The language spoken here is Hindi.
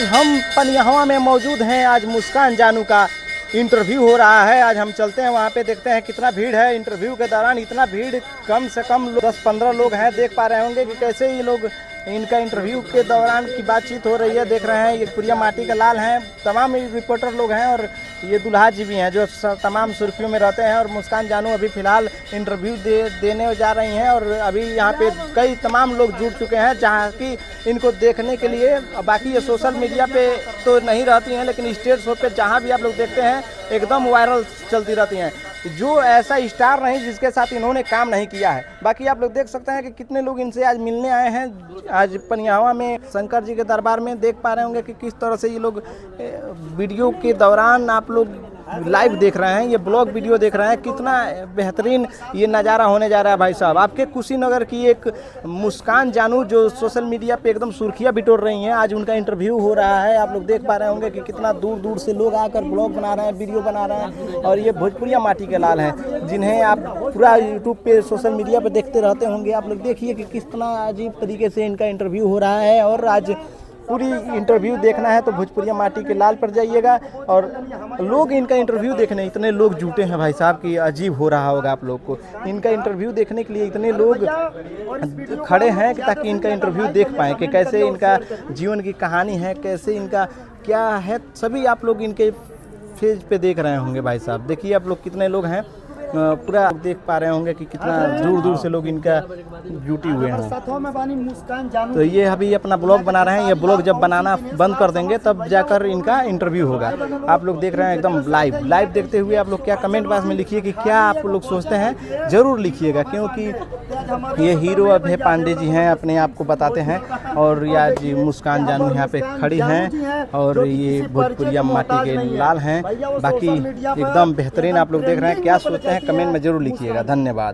हम पनियहवा में मौजूद हैं। आज मुस्कान जानू का इंटरव्यू हो रहा है। आज हम चलते हैं वहाँ पे, देखते हैं कितना भीड़ है। इंटरव्यू के दौरान इतना भीड़, कम से कम 10-15 लोग हैं। देख पा रहे होंगे कि कैसे ये लोग, इनका इंटरव्यू के दौरान की बातचीत हो रही है। देख रहे हैं ये पुरिया माटी का लाल हैं, तमाम रिपोर्टर लोग हैं और ये दुल्हा जी भी हैं जो तमाम सुर्खियों में रहते हैं। और मुस्कान जानू अभी फ़िलहाल इंटरव्यू देने जा रही हैं और अभी यहाँ पे कई तमाम लोग जुड़ चुके हैं जहाँ की इनको देखने के लिए। बाकी ये सोशल मीडिया पे तो नहीं रहती हैं, लेकिन स्टेज शो पे जहाँ भी आप लोग देखते हैं एकदम वायरल चलती रहती हैं। जो ऐसा स्टार नहीं जिसके साथ इन्होंने काम नहीं किया है। बाकी आप लोग देख सकते हैं कि कितने लोग इनसे आज मिलने आए हैं। आज पनियहवा में शंकर जी के दरबार में देख पा रहे होंगे कि किस तरह से ये लोग वीडियो के दौरान आप लोग लाइव देख रहे हैं, ये ब्लॉग वीडियो देख रहे हैं। कितना बेहतरीन ये नज़ारा होने जा रहा है भाई साहब। आपके कुशीनगर की एक मुस्कान जानू जो सोशल मीडिया पे एकदम सुर्खियाँ बिटोर रही हैं, आज उनका इंटरव्यू हो रहा है। आप लोग देख पा रहे होंगे कि कितना दूर दूर से लोग आकर ब्लॉग बना रहे हैं, वीडियो बना रहे हैं। और ये भोजपुरिया माटी के लाल हैं जिन्हें आप पूरा यूट्यूब पे, सोशल मीडिया पे देखते रहते होंगे। आप लोग देखिए कि किस तरह अजीब तरीके से इनका इंटरव्यू हो रहा है। और आज पूरी इंटरव्यू देखना है तो भोजपुरिया माटी के लाल पर जाइएगा। और लोग इनका इंटरव्यू देखने, इतने लोग जुटे हैं भाई साहब कि अजीब हो रहा होगा आप लोग को। इनका इंटरव्यू देखने के लिए इतने लोग खड़े हैं कि ताकि इनका इंटरव्यू देख पाएँ कि कैसे इनका जीवन की कहानी है, कैसे इनका क्या है। सभी आप लोग इनके फेज पे देख रहे होंगे भाई साहब। देखिए आप लोग कितने लोग हैं, पूरा देख पा रहे होंगे कि कितना दूर दूर से लोग इनका जुटी हुए हैं। तो ये अभी अपना ब्लॉग बना रहे हैं। ये ब्लॉग जब बनाना बंद कर देंगे तब जाकर इनका इंटरव्यू होगा। आप लोग देख रहे हैं एकदम लाइव देखते हुए। आप लोग क्या कमेंट बॉक्स में लिखिए कि क्या आप लोग सोचते हैं, ज़रूर लिखिएगा। क्योंकि ये हीरो अभय पांडे जी हैं, अपने आप को बताते हैं। और या जी मुस्कान जानू यहाँ पे खड़ी हैं और ये भोजपुरिया माटी के लाल हैं। बाकी एकदम बेहतरीन आप लोग देख रहे हैं। क्या सोचते हैं कमेंट में ज़रूर लिखिएगा। धन्यवाद।